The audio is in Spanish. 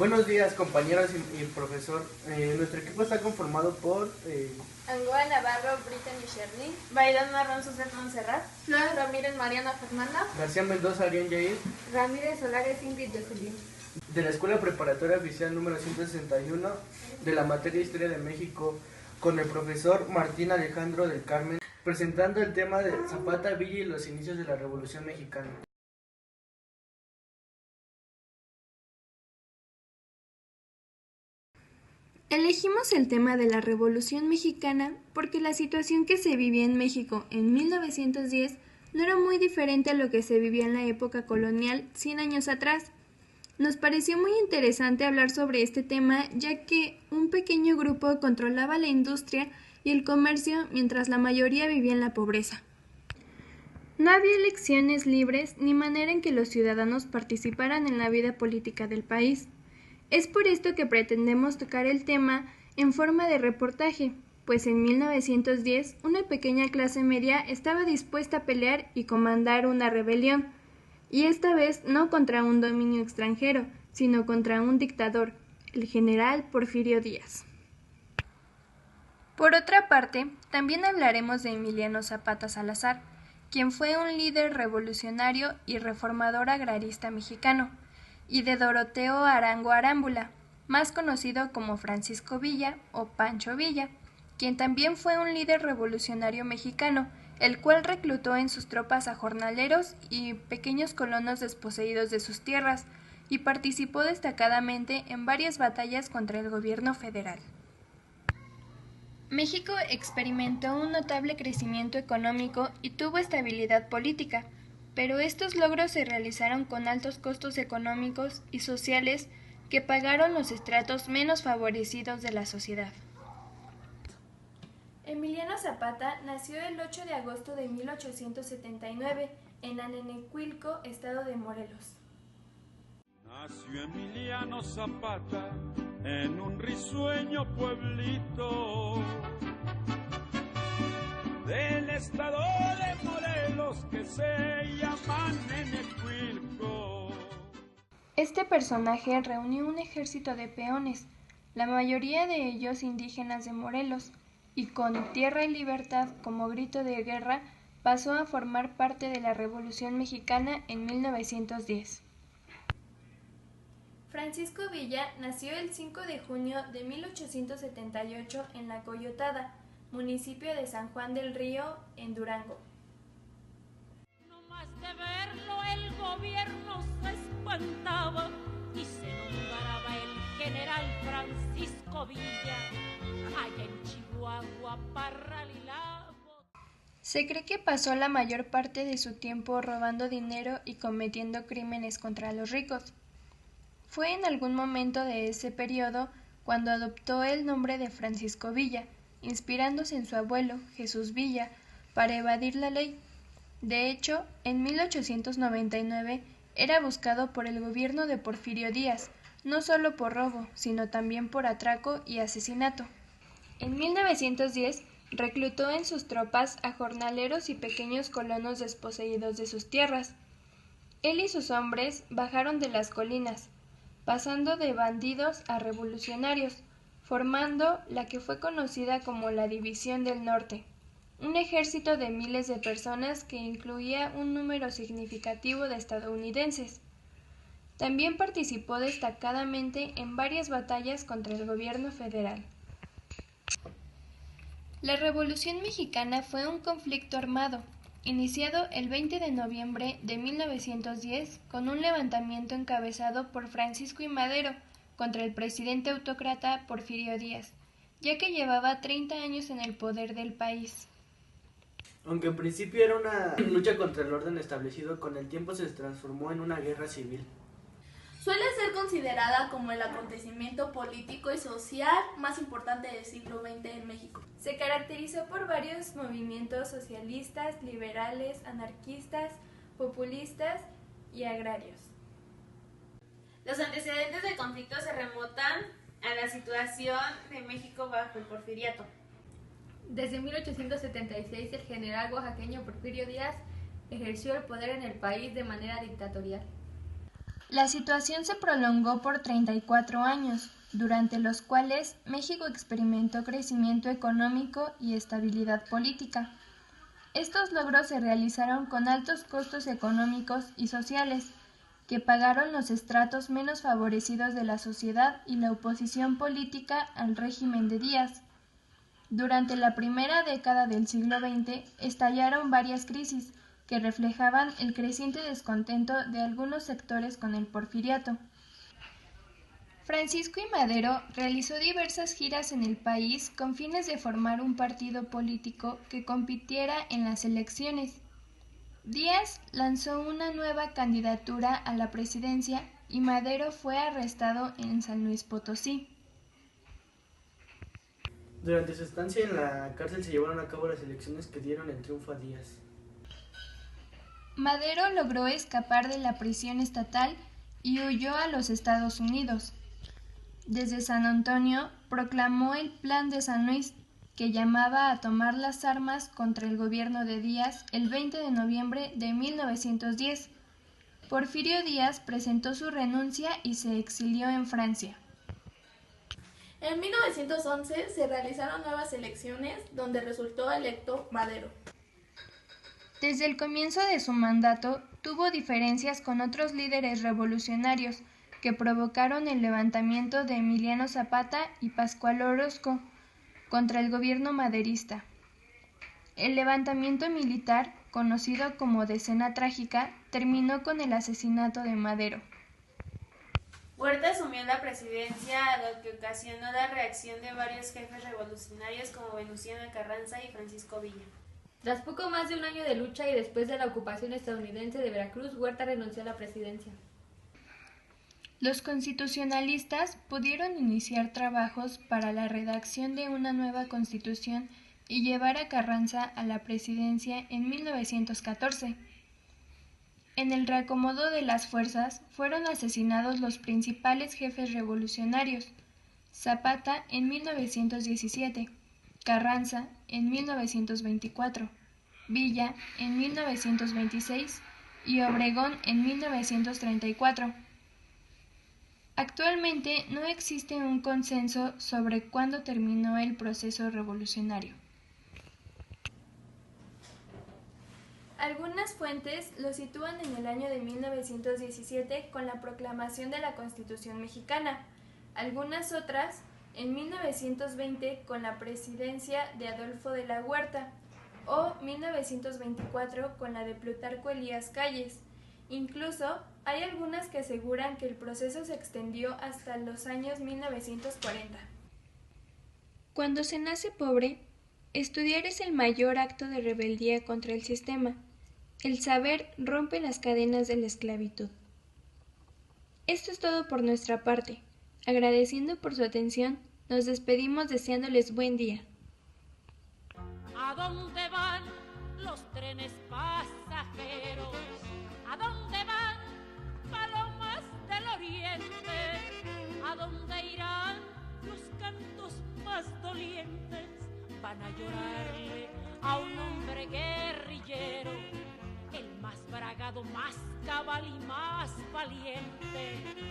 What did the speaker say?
Buenos días, compañeros y profesor. Nuestro equipo está conformado por Angoa Navarro, Brittany Sherlyn, Bailón Marrón, Susana Montserrat, Flores Ramírez, Mariana Fernanda, García Mendoza, Arián Yair, Ramírez Solares, Ingrid Jocelyn. de la Escuela Preparatoria Oficial número 161 de la materia Historia de México, con el profesor Martín Alejandro del Carmen, presentando el tema de Zapata, Villa y los inicios de la Revolución Mexicana. Elegimos el tema de la Revolución Mexicana porque la situación que se vivía en México en 1910 no era muy diferente a lo que se vivía en la época colonial 100 años atrás. Nos pareció muy interesante hablar sobre este tema, ya que un pequeño grupo controlaba la industria y el comercio mientras la mayoría vivía en la pobreza. No había elecciones libres ni manera en que los ciudadanos participaran en la vida política del país. Es por esto que pretendemos tocar el tema en forma de reportaje, pues en 1910 una pequeña clase media estaba dispuesta a pelear y comandar una rebelión, y esta vez no contra un dominio extranjero, sino contra un dictador, el general Porfirio Díaz. Por otra parte, también hablaremos de Emiliano Zapata Salazar, quien fue un líder revolucionario y reformador agrarista mexicano, y de Doroteo Arango Arámbula, más conocido como Francisco Villa o Pancho Villa, quien también fue un líder revolucionario mexicano, el cual reclutó en sus tropas a jornaleros y pequeños colonos desposeídos de sus tierras, y participó destacadamente en varias batallas contra el gobierno federal. México experimentó un notable crecimiento económico y tuvo estabilidad política, pero estos logros se realizaron con altos costos económicos y sociales que pagaron los estratos menos favorecidos de la sociedad. Emiliano Zapata nació el 8 de agosto de 1879 en Anenecuilco, estado de Morelos. Nació Emiliano Zapata en un risueño pueblito del estado de Morelos que se llama Anenecuilco. Este personaje reunió un ejército de peones, la mayoría de ellos indígenas de Morelos, y con Tierra y Libertad como grito de guerra pasó a formar parte de la Revolución Mexicana en 1910. Francisco Villa nació el 5 de junio de 1878 en La Coyotada, municipio de San Juan del Río, en Durango. No más de verlo el gobierno se espantaba y se nombraba el general Francisco Villa, allá en Chihuahua, Parral y Lago. Se cree que pasó la mayor parte de su tiempo robando dinero y cometiendo crímenes contra los ricos. Fue en algún momento de ese periodo cuando adoptó el nombre de Francisco Villa, inspirándose en su abuelo, Jesús Villa, para evadir la ley. De hecho, en 1899 era buscado por el gobierno de Porfirio Díaz, no solo por robo, sino también por atraco y asesinato. En 1910 reclutó en sus tropas a jornaleros y pequeños colonos desposeídos de sus tierras. Él y sus hombres bajaron de las colinas, pasando de bandidos a revolucionarios, formando la que fue conocida como la División del Norte, un ejército de miles de personas que incluía un número significativo de estadounidenses. También participó destacadamente en varias batallas contra el gobierno federal. La Revolución Mexicana fue un conflicto armado, iniciado el 20 de noviembre de 1910 con un levantamiento encabezado por Francisco I. Madero contra el presidente autócrata Porfirio Díaz, ya que llevaba 30 años en el poder del país. Aunque en principio era una lucha contra el orden establecido, con el tiempo se transformó en una guerra civil. Suele ser considerada como el acontecimiento político y social más importante del siglo XX en México. Se caracterizó por varios movimientos socialistas, liberales, anarquistas, populistas y agrarios. Los antecedentes del conflicto se remontan a la situación de México bajo el porfiriato. Desde 1876 el general oaxaqueño Porfirio Díaz ejerció el poder en el país de manera dictatorial. La situación se prolongó por 34 años, durante los cuales México experimentó crecimiento económico y estabilidad política. Estos logros se realizaron con altos costos económicos y sociales, que pagaron los estratos menos favorecidos de la sociedad y la oposición política al régimen de Díaz. Durante la primera década del siglo XX estallaron varias crisis que reflejaban el creciente descontento de algunos sectores con el porfiriato. Francisco I. Madero realizó diversas giras en el país con fines de formar un partido político que compitiera en las elecciones. Díaz lanzó una nueva candidatura a la presidencia y Madero fue arrestado en San Luis Potosí. Durante su estancia en la cárcel se llevaron a cabo las elecciones que dieron el triunfo a Díaz. Madero logró escapar de la prisión estatal y huyó a los Estados Unidos. Desde San Antonio proclamó el Plan de San Luis, que llamaba a tomar las armas contra el gobierno de Díaz el 20 de noviembre de 1910. Porfirio Díaz presentó su renuncia y se exilió en Francia. En 1911 se realizaron nuevas elecciones donde resultó electo Madero. Desde el comienzo de su mandato tuvo diferencias con otros líderes revolucionarios que provocaron el levantamiento de Emiliano Zapata y Pascual Orozco contra el gobierno maderista. El levantamiento militar, conocido como Decena Trágica, terminó con el asesinato de Madero. Huerta asumió la presidencia, lo que ocasionó la reacción de varios jefes revolucionarios como Venustiano Carranza y Francisco Villa. Tras poco más de un año de lucha y después de la ocupación estadounidense de Veracruz, Huerta renunció a la presidencia. Los constitucionalistas pudieron iniciar trabajos para la redacción de una nueva constitución y llevar a Carranza a la presidencia en 1914. En el reacomodo de las fuerzas fueron asesinados los principales jefes revolucionarios: Zapata en 1917, Carranza en 1924, Villa en 1926 y Obregón en 1934. Actualmente no existe un consenso sobre cuándo terminó el proceso revolucionario. Algunas fuentes lo sitúan en el año de 1917 con la proclamación de la Constitución mexicana, algunas otras en 1920 con la presidencia de Adolfo de la Huerta o 1924 con la de Plutarco Elías Calles. Incluso hay algunas que aseguran que el proceso se extendió hasta los años 1940. Cuando se nace pobre, estudiar es el mayor acto de rebeldía contra el sistema. El saber rompe las cadenas de la esclavitud. Esto es todo por nuestra parte. Agradeciendo por su atención, nos despedimos deseándoles buen día. ¿A dónde van los trenes pasajeros? ¿A dónde van palomas del oriente? ¿A dónde irán los cantos más dolientes? Van a llorarle a un hombre guerrillero, el más bragado, más cabal y más valiente.